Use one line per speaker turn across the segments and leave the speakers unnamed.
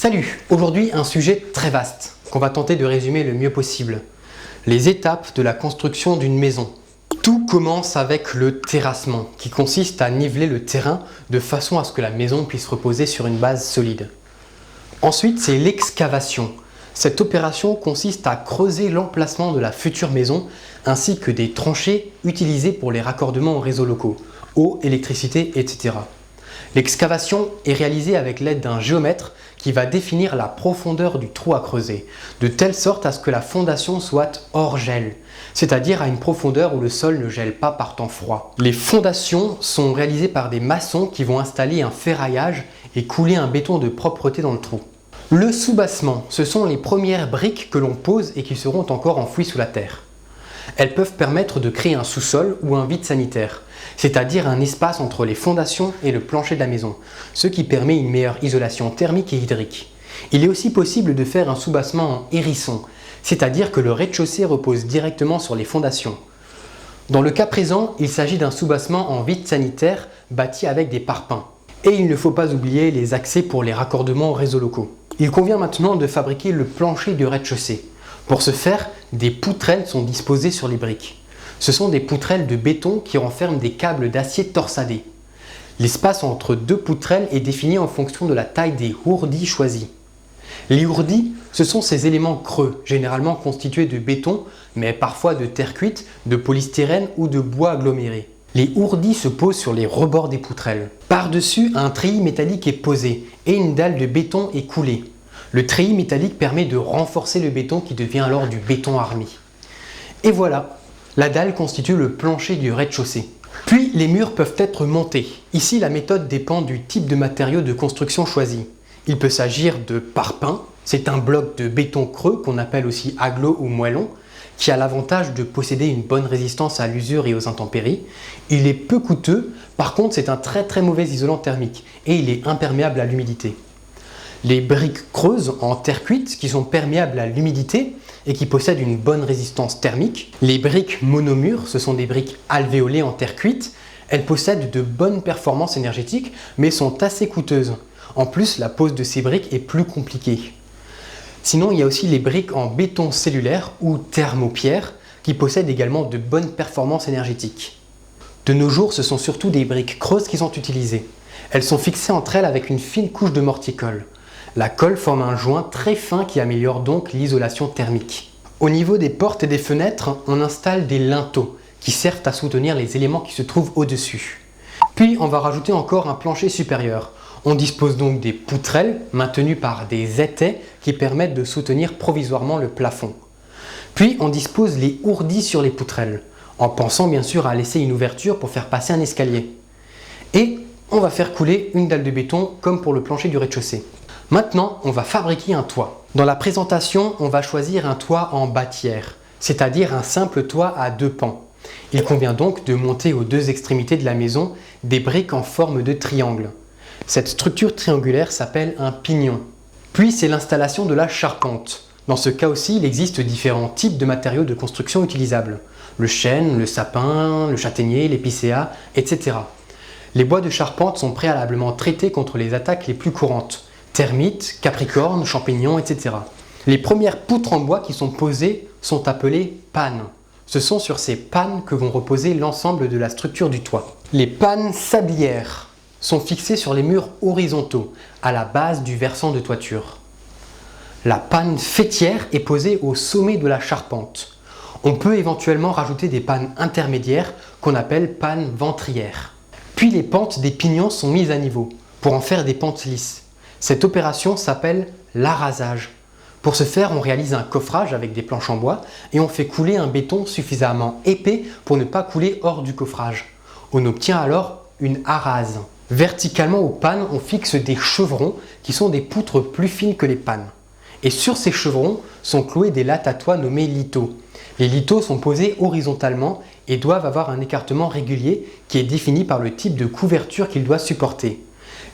Salut! Aujourd'hui, un sujet très vaste qu'on va tenter de résumer le mieux possible. Les étapes de la construction d'une maison. Tout commence avec le terrassement, qui consiste à niveler le terrain de façon à ce que la maison puisse reposer sur une base solide. Ensuite, c'est l'excavation. Cette opération consiste à creuser l'emplacement de la future maison ainsi que des tranchées utilisées pour les raccordements aux réseaux locaux, eau, électricité, etc. L'excavation est réalisée avec l'aide d'un géomètre qui va définir la profondeur du trou à creuser, de telle sorte à ce que la fondation soit hors gel, c'est-à-dire à une profondeur où le sol ne gèle pas par temps froid. Les fondations sont réalisées par des maçons qui vont installer un ferraillage et couler un béton de propreté dans le trou. Le soubassement, ce sont les premières briques que l'on pose et qui seront encore enfouies sous la terre. Elles peuvent permettre de créer un sous-sol ou un vide sanitaire, c'est-à-dire un espace entre les fondations et le plancher de la maison, ce qui permet une meilleure isolation thermique et hydrique. Il est aussi possible de faire un soubassement en hérisson, c'est-à-dire que le rez-de-chaussée repose directement sur les fondations. Dans le cas présent, il s'agit d'un soubassement en vide sanitaire bâti avec des parpaings. Et il ne faut pas oublier les accès pour les raccordements aux réseaux locaux. Il convient maintenant de fabriquer le plancher du rez-de-chaussée. Pour ce faire, des poutrelles sont disposées sur les briques. Ce sont des poutrelles de béton qui renferment des câbles d'acier torsadés. L'espace entre deux poutrelles est défini en fonction de la taille des ourdis choisis. Les ourdis, ce sont ces éléments creux, généralement constitués de béton, mais parfois de terre cuite, de polystyrène ou de bois aggloméré. Les ourdis se posent sur les rebords des poutrelles. Par-dessus, un treillis métallique est posé et une dalle de béton est coulée. Le treillis métallique permet de renforcer le béton qui devient alors du béton armé. Et voilà, la dalle constitue le plancher du rez-de-chaussée. Puis les murs peuvent être montés. Ici, la méthode dépend du type de matériau de construction choisi. Il peut s'agir de parpaing, c'est un bloc de béton creux qu'on appelle aussi agglo ou moellon, qui a l'avantage de posséder une bonne résistance à l'usure et aux intempéries. Il est peu coûteux, par contre c'est un très mauvais isolant thermique et il est imperméable à l'humidité. Les briques creuses en terre cuite qui sont perméables à l'humidité et qui possèdent une bonne résistance thermique. Les briques monomures, ce sont des briques alvéolées en terre cuite. Elles possèdent de bonnes performances énergétiques mais sont assez coûteuses. En plus, la pose de ces briques est plus compliquée. Sinon, il y a aussi les briques en béton cellulaire ou thermopierre qui possèdent également de bonnes performances énergétiques. De nos jours, ce sont surtout des briques creuses qui sont utilisées. Elles sont fixées entre elles avec une fine couche de mortier-colle. La colle forme un joint très fin qui améliore donc l'isolation thermique. Au niveau des portes et des fenêtres, on installe des linteaux qui servent à soutenir les éléments qui se trouvent au-dessus. Puis, on va rajouter encore un plancher supérieur. On dispose donc des poutrelles maintenues par des étais qui permettent de soutenir provisoirement le plafond. Puis on dispose les ourdis sur les poutrelles, en pensant bien sûr à laisser une ouverture pour faire passer un escalier. Et on va faire couler une dalle de béton comme pour le plancher du rez-de-chaussée. Maintenant, on va fabriquer un toit. Dans la présentation, on va choisir un toit en bâtière, c'est-à-dire un simple toit à deux pans. Il convient donc de monter aux deux extrémités de la maison des briques en forme de triangle. Cette structure triangulaire s'appelle un pignon. Puis c'est l'installation de la charpente. Dans ce cas aussi, il existe différents types de matériaux de construction utilisables. Le chêne, le sapin, le châtaignier, l'épicéa, etc. Les bois de charpente sont préalablement traités contre les attaques les plus courantes. Termites, capricornes, champignons, etc. Les premières poutres en bois qui sont posées sont appelées pannes. Ce sont sur ces pannes que vont reposer l'ensemble de la structure du toit. Les pannes sablières sont fixés sur les murs horizontaux, à la base du versant de toiture. La panne faîtière est posée au sommet de la charpente. On peut éventuellement rajouter des pannes intermédiaires qu'on appelle pannes ventrières. Puis les pentes des pignons sont mises à niveau pour en faire des pentes lisses. Cette opération s'appelle l'arasage. Pour ce faire, on réalise un coffrage avec des planches en bois et on fait couler un béton suffisamment épais pour ne pas couler hors du coffrage. On obtient alors une arase. Verticalement aux pannes, on fixe des chevrons qui sont des poutres plus fines que les pannes. Et sur ces chevrons sont cloués des lattes à toit nommées lithos. Les lithos sont posés horizontalement et doivent avoir un écartement régulier qui est défini par le type de couverture qu'ils doivent supporter.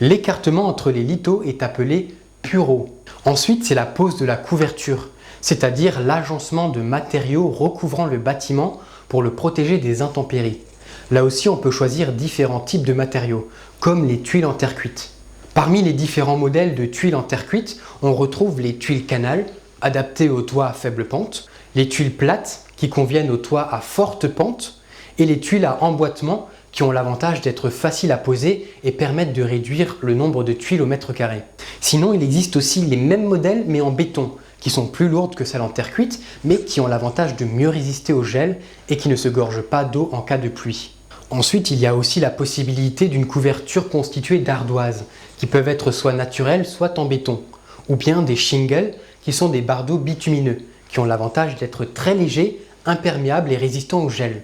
L'écartement entre les lithos est appelé pureau. Ensuite, c'est la pose de la couverture, c'est-à-dire l'agencement de matériaux recouvrant le bâtiment pour le protéger des intempéries. Là aussi, on peut choisir différents types de matériaux, comme les tuiles en terre cuite. Parmi les différents modèles de tuiles en terre cuite, on retrouve les tuiles canal, adaptées aux toits à faible pente, les tuiles plates, qui conviennent aux toits à forte pente, et les tuiles à emboîtement, qui ont l'avantage d'être faciles à poser et permettent de réduire le nombre de tuiles au mètre carré. Sinon, il existe aussi les mêmes modèles mais en béton, qui sont plus lourdes que celles en terre cuite, mais qui ont l'avantage de mieux résister au gel et qui ne se gorgent pas d'eau en cas de pluie. Ensuite, il y a aussi la possibilité d'une couverture constituée d'ardoises, qui peuvent être soit naturelles, soit en béton, ou bien des shingles, qui sont des bardeaux bitumineux, qui ont l'avantage d'être très légers, imperméables et résistants au gel.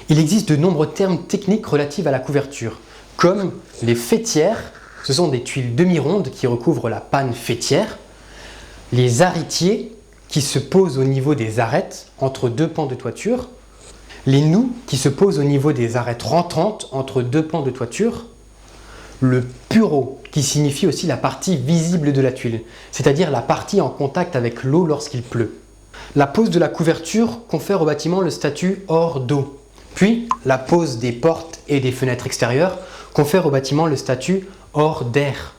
Il existe de nombreux termes techniques relatifs à la couverture, comme les faîtières, ce sont des tuiles demi-rondes qui recouvrent la panne faîtière, les arrêtiers qui se posent au niveau des arêtes entre deux pans de toiture, les noues qui se posent au niveau des arêtes rentrantes entre deux pans de toiture, le pureau qui signifie aussi la partie visible de la tuile, c'est-à-dire la partie en contact avec l'eau lorsqu'il pleut. La pose de la couverture confère au bâtiment le statut hors d'eau. Puis, la pose des portes et des fenêtres extérieures confère au bâtiment le statut hors d'air.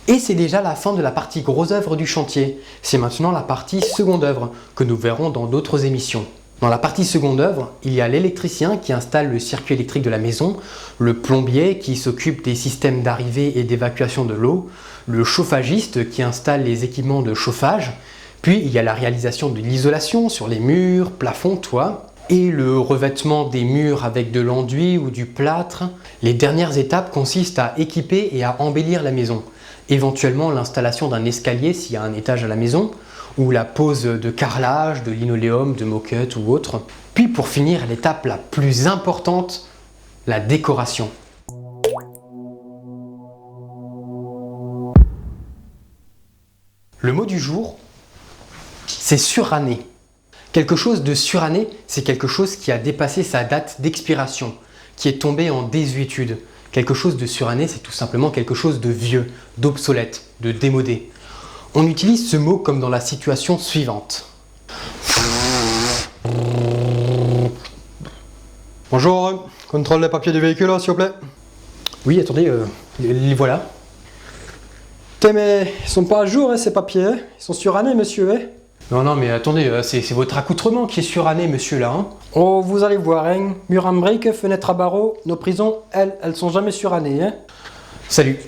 Et c'est déjà la fin de la partie gros œuvre du chantier. C'est maintenant la partie seconde œuvre, que nous verrons dans d'autres émissions. Dans la partie seconde œuvre, il y a l'électricien qui installe le circuit électrique de la maison, le plombier qui s'occupe des systèmes d'arrivée et d'évacuation de l'eau, le chauffagiste qui installe les équipements de chauffage, puis il y a la réalisation de l'isolation sur les murs, plafonds, toits, et le revêtement des murs avec de l'enduit ou du plâtre. Les dernières étapes consistent à équiper et à embellir la maison, éventuellement l'installation d'un escalier s'il y a un étage à la maison, ou la pose de carrelage, de linoléum, de moquette ou autre. Puis pour finir, l'étape la plus importante, la décoration. Le mot du jour, c'est suranné. Quelque chose de suranné, c'est quelque chose qui a dépassé sa date d'expiration, qui est tombé en désuétude. Quelque chose de suranné, c'est tout simplement quelque chose de vieux, d'obsolète, de démodé. On utilise ce mot comme dans la situation suivante.
Bonjour, contrôle les papiers du véhicule, s'il vous plaît.
Oui, attendez, les voilà.
Mais ils sont pas à jour, hein, ces papiers, hein. Ils sont surannés, monsieur, hein.
Non, mais attendez, c'est votre accoutrement qui est suranné, monsieur, là. Hein.
Oh, vous allez voir, hein. Mur en briques, fenêtre à barreaux, nos prisons, elles sont jamais surannées, hein.
Salut.